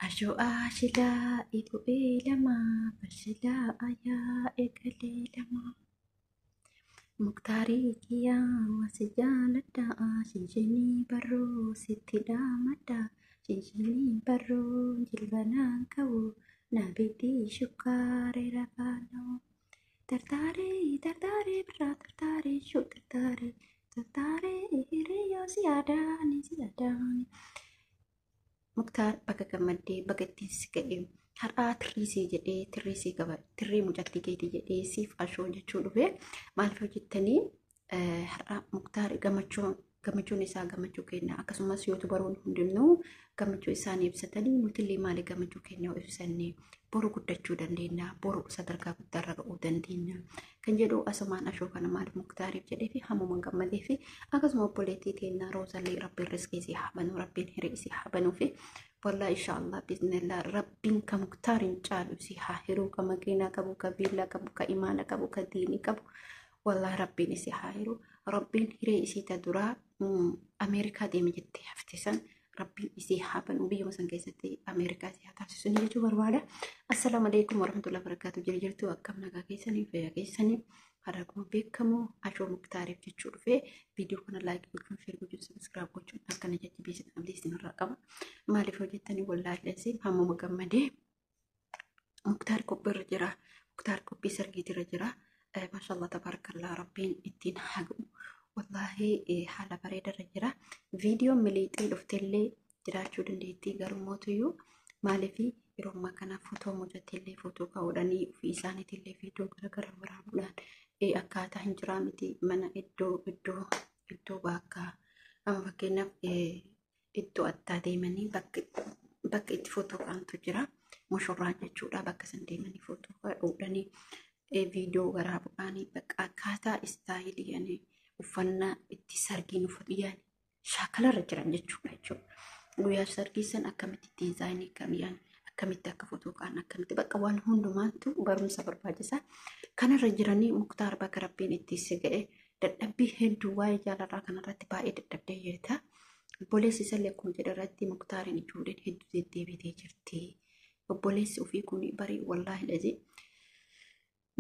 Asho ashila itu ilama bashila aya ekalilama muktari kiya wasijalada shinshini barro sitida mada shinshini barro jilbana kawu nabiti shukare rafano tartare bra tartare shu tartare ihiriyo siadani Muktaar bakka gammaddee bakka ittiin si ga'e har'aa tirriisii jedhee tirriisii qaba tirrii mucattii keetii jedhee siif ashoo jechuu dhufe maaliif hojjettanii har'aa Muktaar gammachuun isaa gammachuu kenna akkasumas yoo baroon hundinuu gammachuu isaanii ibsatanii nutillee maali gammachuu keenya ibsannee boru guddachuu dandeenya boru sadarkaa guddaarra ga'uu dandeenya kan jedhu asumaan ashoo kana maaliif Muktaariif jedhee fi hammuma gammadee fi akkasuma obboleettii keenya Roozallee rabbiin rizqii isii haa banuu rabbiin hiree isii haa banuu fi والله إن شاء الله بإذن الله ربين كمختار جالو سيها هيرو كمكينا كبو كبيلا كبو كإيمانا كبو كديني كبو والله ربين سيها هيرو ربين هيري إسي تدرا أمريكا دي مجتي حفتسن ربين إسيها بنو بيو مسان كيستي أمريكا سيها تحسسوني يجو بروالا السلام عليكم ورحمة الله وبركاته جرجرتو أكمنا كيساني فيا كيساني haraguma beekamu ashoo muktaariif jechuu dhufe viidiyoo kana laayik gochuun sheer gochuun sabiskiraayib gochuun akkana jajjabeessan abdii isinirraa qaba maaliif hojjettanii wallaalleessi hammuma gammadee muktaar qophiirra jira muktaar qophii sargiitirra jira maashaallah tabaarakallaa rabbiin ittiin hagu wallaahi haala bareedarra jira viidiyoon miliixii dhuftellee jiraachuu dandeettii garumootuyyuu maaliif yeroo ammaa kana footoo mucattillee footoo kaa'uudhanii ofii isaaniitillee viidiyoo garagaraa waraabuudhaan akkaataa hin jiraa miti mana iddoo bakka amma fakkeenyaaf iddoo addaa deemanii bakka itti footoo kaa'antu jira mushurraa jechuudha bakka san deemanii footoo kaa'uudhanii viidiyoo waraabuudhaanii bakka akkaataa istaayilii yani uffannaa itti sargiin uffatu yaani shaakalarra jiran jechuudha guyyaa sargii san akkamitti diizaayinii kamiyyaan akkamitti akka footoo ka'an akkamitti bakka waan hundumaatu barumsa barbaachisaa kanarra jiranii muktaar bakka rabbiin itti si ga'e dadhabbii hedduu waa'ee jaalarraa kanarratti baay'ee dadhabdee jirta obboleessi isallee kun jedharratti muktaariin ijoolleen hedduu deddeebitee jirti obboleessi ofii kun barii wallaahi lazi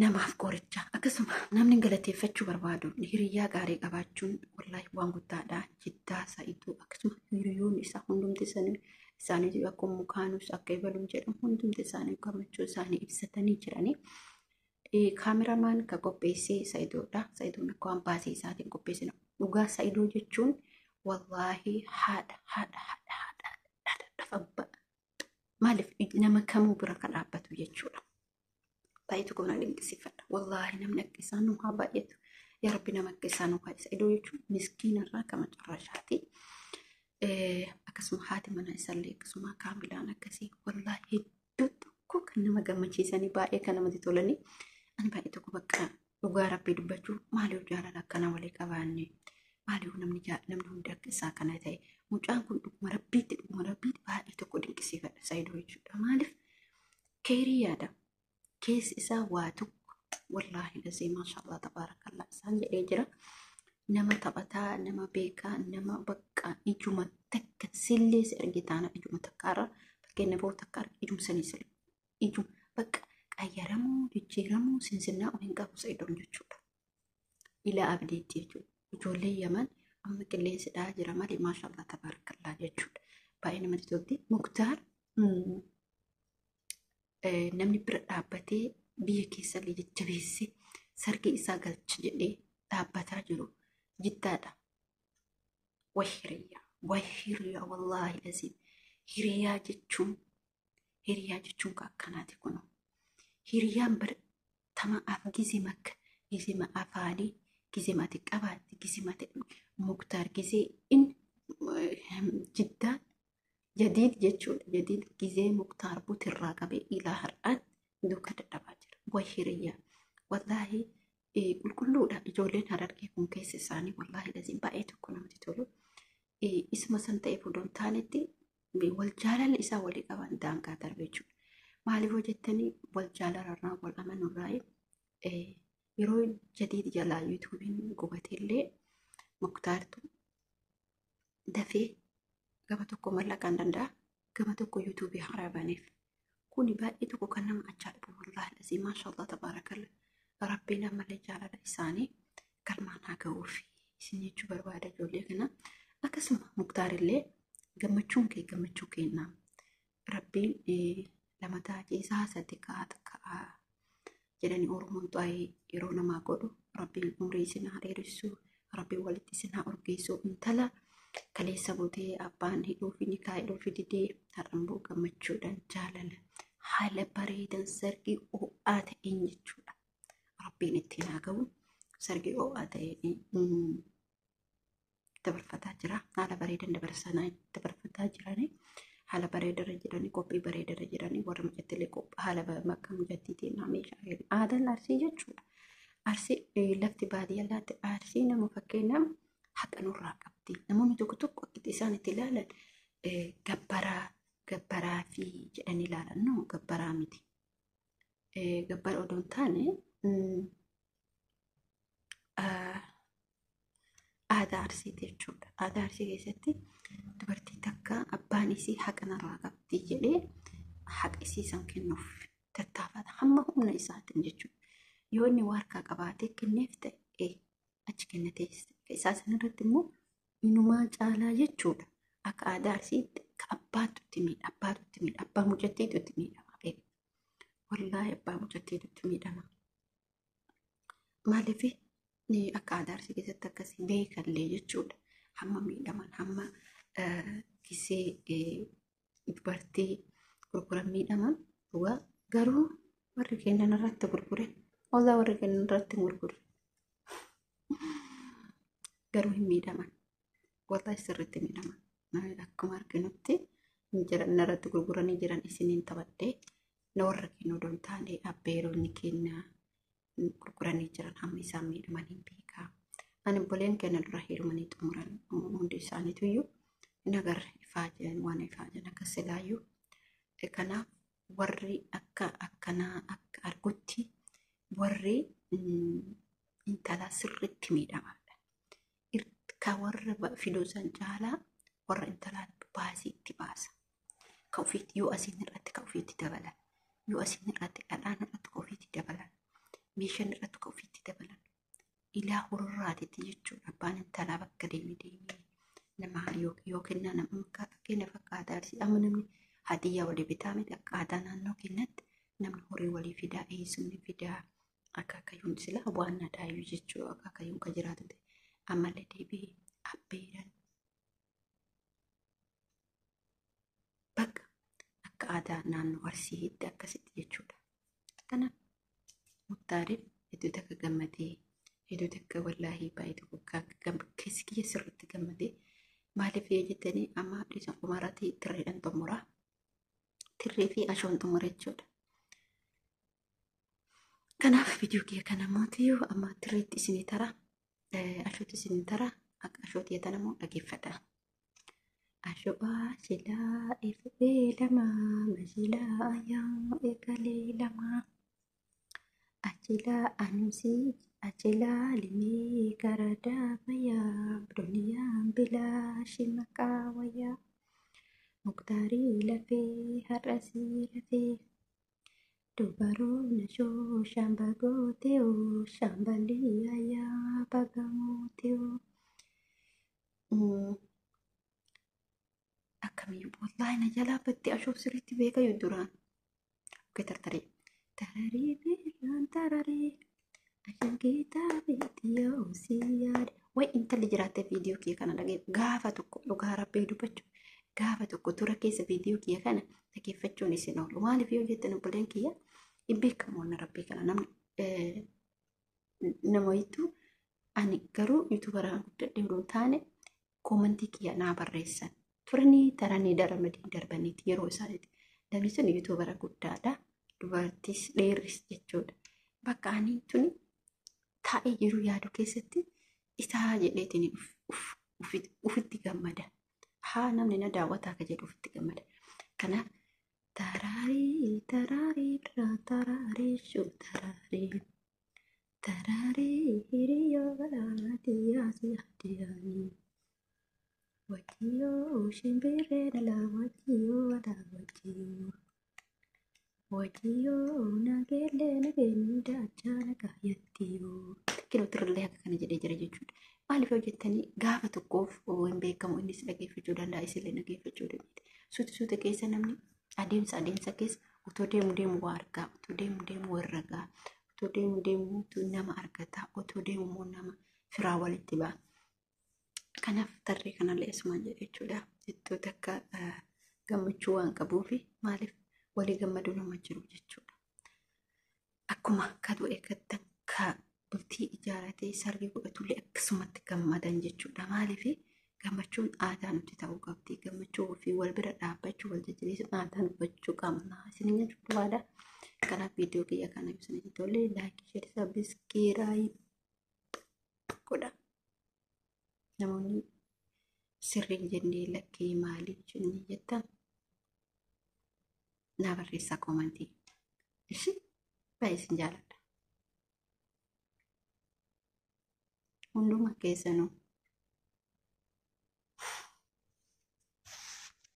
namaaf qoricha akkasuma namni galateeffachuu barbaadu hiriyyaa gaarii qabaachuun wallaahi waan guddaadha jiddaa sa'ituu akkasuma hiriyoon isaa hundumti isaanii akkuma mukaanus akka ibaluun jedhamu hundumti isaanii gammachuu isaanii ibsatanii jiranii kaameramaan ka qopheessee sa'idoodha sa'idoon akka waan baasee isaatiin qopheessina dhugaa sa'idoo jechuun wallaahi haadha abba maaliif nama kamuu bira kan dhaabbatu jechuudha baay'ee tokko na dinqisiifadha wallaahi namni akka isaan nu haa baay'eetu yaa rabbi nama akka isaan nu haa sa'idoo jechuun miskiinarraa kama carraashaati akkasuma haati mana isallee akkasuma kaamilaan akkasii wallaahi hedduu tokko kan nama gammachiisanii baay'ee kan namatti tolanii ani baay'ee tokko bakka dhugaa rabbii dubbachuu maaliif jaalala akkana walii qabaanne maaliif namni hundi akka isaa kana ta'e mucaan kun dhuguma rabbiitti baay'ee tokko dinqisiifadha sa'idoo jechuudha maaliif keerii yaada keessi isaa waa tokko wallaahi lasee maashaallah tabaarakallaa isaan jedhee jira nama taphataa nama beekaa nama bakka ijuma takka sillee si argitaana ijuma takkaarra fakkeenyaaf takkaarra ijumsanii ijuma bakka qayyaramuu jijjiiramuu sinsinnaa hin qabu sa'idoon jechuudha ilaa abdiitti jechuudha ijoollee yaman amma qilleensidhaa jira malee maashaallah tabaarakallaa jechuudha baay'ee namatti tolti muktaar namni bira dhaabbatee biyya keessallee jajjabeessee sargii isaa galcha jedhee dhaabbataa jiru jiddaadha wahiriyaa wallaahi laziim hiriyaa jechuun ka akkanaati kun hiriyaan bar tama af gizima afaanii gizima xiqqabaatti gizima muktaar gizee in jiddaa jadiid jechuudha jadiid gizee muktaar butirraa qabee ilaa har'aatti duuka dadhabaa jira wahiriyaa wallaahi qulqulluudha ijoolleen harargee kun keessa isaanii wallaahi laziim baay'ee tokko namatti tolu isuma san ta'e fuudhan taanetti wal jaalalli isaa walii qaban daangaa darbe jechuudha maaliif hojjettanii wal jaalarraa wal amanurraa yeroo jadiid jalaa yuutuubiin gubateellee muktaartu dafee gaba tokko mallaqaan danda'a gama tokko yuutuubii haaraa baneef kuni baay'ee tokko kan nama ajaa'ibu wallaahi lazii maashaallah tabaarakalla rabbiin ammallee jaalala isaanii galmaan haa ga'uuf isin jechuu barbaada ijoollee kana akkasuma muktaarillee gammachuun kee gammachuu kennaa rabbiin lama taajisaa sadi ka'a jedhanii oromoon xaayii yeroo namaa godhu rabbiin umrii isin haa dheeressu rabbiin walitti isin haa urgeessu intala kaleessa bootee abbaan hidhuufi nikaa hidhuufi didee har'amboo gammachuudhaan jaalala haala bareedan sargii ho'aa ta'een jechuudha rabbiin ittiin haa ga'u sargii ho'aa ta'een dabarfataa jira haala bareedan dabarfataa jiranii haala bareedarra jiranii qophii bareedarra jiranii warra mijattilee qophii haala makka mijattiitiin meeshaa aadaan arsii jechuudha arsii lafti baadiyyaa laatti arsii nama fakkeenyaaf haqa nurraa qabdi namoonni tokko tokko akkatti isaan itti ilaalan gabbaraa fi jedhanii ilaalan no gabbaraa miti gabbara odoon taane aadaa arsiiti jechuudha aadaa arsii keessatti dubartii takka abbaan isii haqa narraa qabdi jedhee haqa isii san kennuuf tattaafata hamma humna isaatiin jechuudha yoo inni waarkaa qabaatee kenneef ta'e achi kennatee isaa sanarratti immoo inumaa caalaa jechuudha akka aadaa arsiitti ka abbaatutti miidha abbaa mucattiitutti miidhama wallaahi abbaa mucattiitutti miidhama maaliif akka aadaa arsii keessatti akkasii beekallee jechuudha hamma miidhaman hamma kisee dubartii gurguran miidhaman dhugaa garuu warri kennan irratti gurgure wallaahi warri kennan irratti gurgure garuu hin miidhaman wallaahi sirriitti miidhaman akkuma arginutti jiran irratti gurguranii jiran isiniin taphadhee na warra kennu odoon taane abbeeroonni kenna gurguranii jiran hamma isaan miidhamanii beekaa ani obboleen kenna dura heerumanii xumuran hundi isaaniitu iyyuu nagar ifaa jiran waan ifaa jiran akka silaayyuu kanaaf warri akkanaa akka argutti warri intala sirriitti miidhamaadha ka warra fiduusan caalaa warra intalaa baasiitti baasa ka ofiitti yoo asiin irratti ka ofiitti dabalan yoo asiin irratti dhadhaan irratti ka ofiitti dabalan meeshaan irratti ka ofiitti dabalan ilaa hurraatitti jechuudha abbaan intalaa bakka deemee nama yookiin nama fakkeenya fakkaataa arsii amma namni hadiyyaa walii bitaa miti akka aadaa naannoo keenyatti namni horii walii fidaa eessumni fidaa akka akayyuun silaa waan nadaayyuu jechuudha akka akayyuun ka jiraatu ta'e ammallee deebi'ee abbeeran bakka akka aadaa naannoo arsiitti akkasitti jechuudha. Kana muktaariif hedduu takka gammadee hedduu takka wallaahi baay'ee tokko keessi kiyya sirriitti gammadee maaliif jettanii amma abdiisan umaraatii tirreedhaan xumuraa tirree fi ashoon xumura jechuudha. Kanaaf viidiyoo kiyya kana mootiyyuu amma tirreetti isinii taraa ashooti isinii taraa akka ashootii tanamoo dhageeffadha. Ashoo'aa silaa ifee lamaa masilaa ayyaa eegalee lamaa achilaa anusii achilaa limee garadaa bayyaa duniyaan bilaa shimaqaa wayyaa muktaarii lafee har'asii lafee dubaroon ashoo shambagootee shambalii ayyaa bagamootee akkamiin wallahi na jalaa batti ashoof sirriitti beeka yoo duraan oke tartaree tararii beelaan tararii ashangeetaa beetiyaa osii yaada way intalli jiraattee viidiyoo kiyya kana dhagee gaafa tokko dhugaa rabbii dubbachuu gaafa tokko tura keessa viidiyoo kiyya kana dhageeffachuun isin oolu maaliif yoo jettan obboleen kiyya hin beekamoonni rabbii kana namni nama wayittuu ani garuu yuutuubaraan guddadhee odoon taane koomantii kiyya naa barreessan turanii taranii darbaniiti yeroo isaaniiti namni sun yuutuubara guddaadha dubartis dheerris jechuudha bakka ani tuni taa'ee jiru yaadu keessatti isaa jedheetiin ufitti gammada haa namni na daawwataa ka jedhu ufitti gammada kanaaf taraarii taraarii shuu taraarii hiriyyoo balaatii yaasii addiyaanii Wajjiyoo shimbirree dhala wajjiyoo aadaa wajjiyoo. Wajjiyoo nageellee nageenyi daachaa nagaa yattiyoo. Kilo turre akka kana jedhee jira jechuudha. Maaliif hojjettanii gaafa tokkoof hin beekamu innis dhageeffachuu danda'a isillee dhageeffachuu dandeetti. Suuta keessa namni adeemsa keessa otoo deemu waa argaa, otoo deemu warra argaa, otoo deemu nama argata, otoo deemu nama firaa walitti ba'a. Kanaaf tarree kanallee asumaan jedhe jechuudha. Iddoo takka gammachuu waan qabuufi maaliif walii gammadu nama jiru jechuudha. Akkuma akka du'e ka bultii ijaaratee sarbii godhatullee akkasumatti gammadan jechuudha. Maaliif gammachuun aadaa nuti ta'uu qabdi. Gammachuu ofii wal bira dhaabbachuu wal jajjabeessuun aadaa dubbachuu qabna. Isin jechuudha waada. Kanaaf viidiyoo kiyya kana ibsanii tole laayikii sheerii sabiskiraayib godha. Namoonni sirriin jennee lakkee maaliif jennee jettan naa barreessaa koomantii. Ishi baay'ee isin jaaladha. Hunduma keessanuu